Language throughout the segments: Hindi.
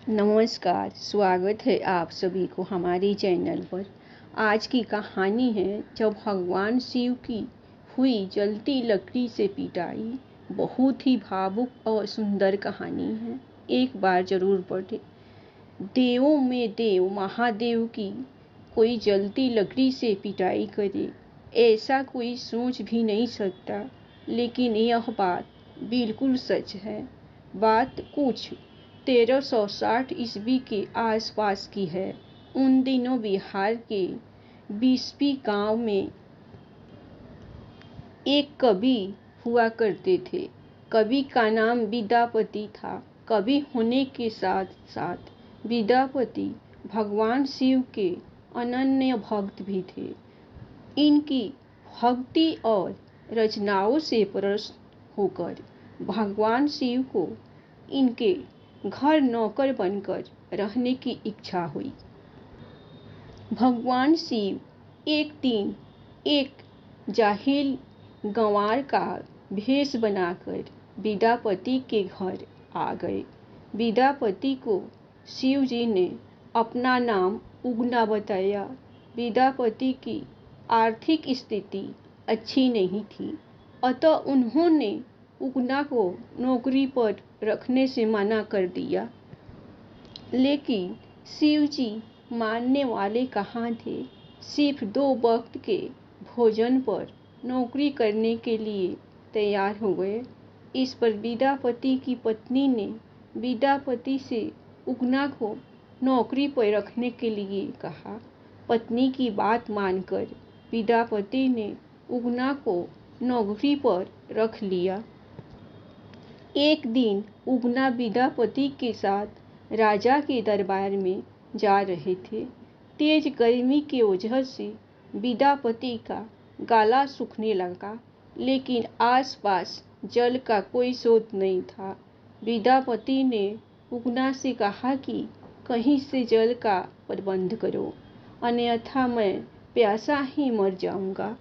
नमस्कार, स्वागत है आप सभी को हमारे चैनल पर। आज की कहानी है जब भगवान शिव की हुई जलती लकड़ी से पिटाई। बहुत ही भावुक और सुंदर कहानी है, एक बार जरूर पढ़ें। देवों में देव महादेव की कोई जलती लकड़ी से पिटाई करे, ऐसा कोई सोच भी नहीं सकता। लेकिन यह बात बिल्कुल सच है। बात कुछ 1360 ईस्वी के आसपास की है। उन दिनों बिहार के बिस्फी गांव में एक कवि हुआ करते थे। कवि का नाम विद्यापति था। कवि होने के साथ साथ विद्यापति भगवान शिव के अनन्य भक्त भी थे। इनकी भक्ति और रचनाओं से प्रसन्न होकर भगवान शिव को इनके घर नौकर बनकर रहने की इच्छा हुई। भगवान शिव एक दिन एक जाहिल गंवार का भेष बनाकर विद्यापति के घर आ गए। विद्यापति को शिव जी ने अपना नाम उगना बताया। विद्यापति की आर्थिक स्थिति अच्छी नहीं थी, अतः उन्होंने उगना को नौकरी पर रखने से मना कर दिया। लेकिन शिव जी मानने वाले कहाँ थे। सिर्फ 2 वक्त के भोजन पर नौकरी करने के लिए तैयार हो गए। इस पर विद्यापति की पत्नी ने विद्यापति से उगना को नौकरी पर रखने के लिए कहा। पत्नी की बात मानकर विद्यापति ने उगना को नौकरी पर रख लिया। एक दिन उगना विद्यापति के साथ राजा के दरबार में जा रहे थे। तेज गर्मी की वजह से विद्यापति का गला सूखने लगा, लेकिन आसपास जल का कोई स्रोत नहीं था। विद्यापति ने उगना से कहा कि कहीं से जल का प्रबंध करो, अन्यथा मैं प्यासा ही मर जाऊंगा।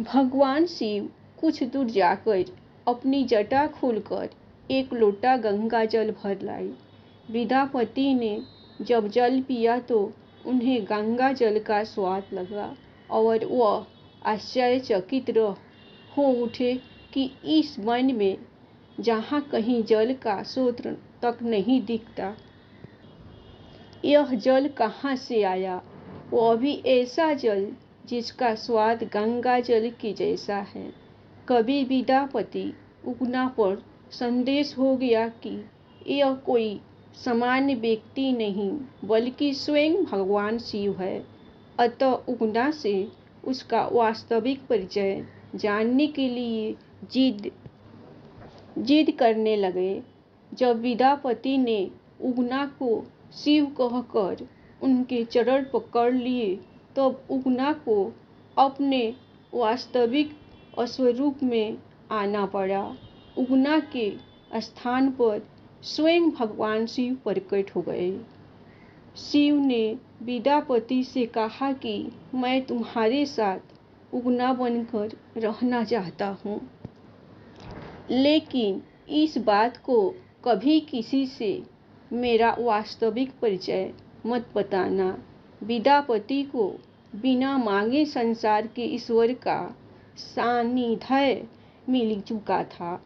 भगवान शिव कुछ दूर जाकर अपनी जटा खोलकर एक लोटा गंगा जल भर लाई। विद्यापति ने जब जल पिया तो उन्हें गंगा जल का स्वाद लगा और वह आश्चर्यचकित हो उठे कि इस वन में जहाँ कहीं जल का स्रोत तक नहीं दिखता, यह जल कहाँ से आया, वह भी ऐसा जल जिसका स्वाद गंगा जल के जैसा है। कवि विद्यापति उगना पर संदेश हो गया कि यह कोई सामान्य व्यक्ति नहीं बल्कि स्वयं भगवान शिव है। अतः उगना से उसका वास्तविक परिचय जानने के लिए जिद करने लगे। जब विद्यापति ने उगना को शिव कहकर उनके चरण पकड़ लिए, तब उगना को अपने वास्तविक स्वरूप में आना पड़ा। उगना के स्थान पर स्वयं भगवान शिव प्रकट हो गए। शिव ने विद्यापति से कहा कि मैं तुम्हारे साथ उगना बनकर रहना चाहता हूँ, लेकिन इस बात को कभी किसी से मेरा वास्तविक परिचय मत बताना। विद्यापति को बिना मांगे संसार के ईश्वर का सानिध्य मिल चुका था।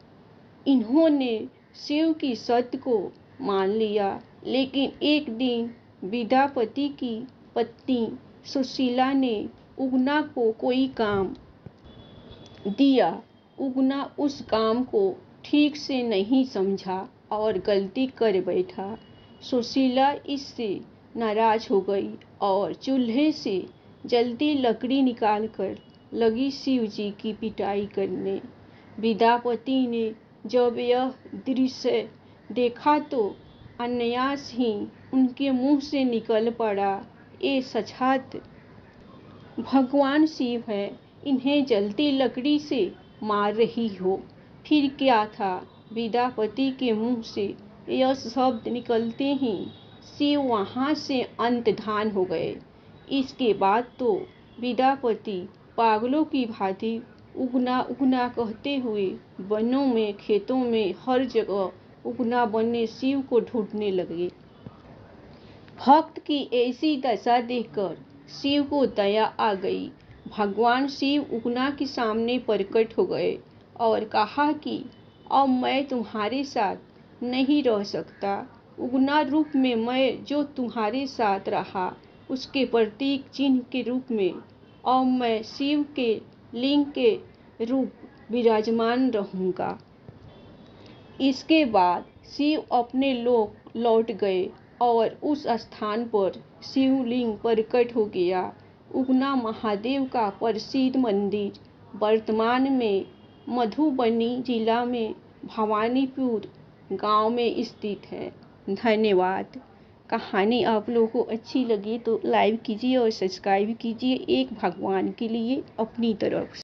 इन्होंने शिव की सत्य को मान लिया। लेकिन एक दिन विद्यापति की पत्नी सुशीला ने उगना को कोई काम दिया। उगना उस काम को ठीक से नहीं समझा और गलती कर बैठा। सुशीला इससे नाराज हो गई और चूल्हे से जलती लकड़ी निकालकर लगी शिव जी की पिटाई करने। विद्यापति ने जब यह दृश्य देखा तो अनायास ही उनके मुंह से निकल पड़ा, ये साक्षात भगवान शिव है, इन्हें जलती लकड़ी से मार रही हो। फिर क्या था, विद्यापति के मुंह से यह शब्द निकलते ही शिव वहां से अंतर्धान हो गए। इसके बाद तो विद्यापति पागलों की भांति उगना उगना कहते हुए वनों में, खेतों में, हर जगह उगना बनने शिव को ढूंढने लगे। भक्त की ऐसी दशा देखकर शिव को दया आ गई। भगवान शिव उगना के सामने प्रकट हो गए और कहा कि अब मैं तुम्हारे साथ नहीं रह सकता। उगना रूप में मैं जो तुम्हारे साथ रहा उसके प्रतीक चिन्ह के रूप में अब मैं शिव के लिंग के रूप विराजमान रहूंगा। इसके बाद शिव अपने लोक लौट गए और उस स्थान पर शिवलिंग प्रकट हो गया। उगना महादेव का प्रसिद्ध मंदिर वर्तमान में मधुबनी जिला में भवानीपुर गांव में स्थित है। धन्यवाद। कहानी आप लोगों को अच्छी लगी तो लाइक कीजिए और सब्सक्राइब कीजिए एक भगवान के लिए अपनी तरफ से।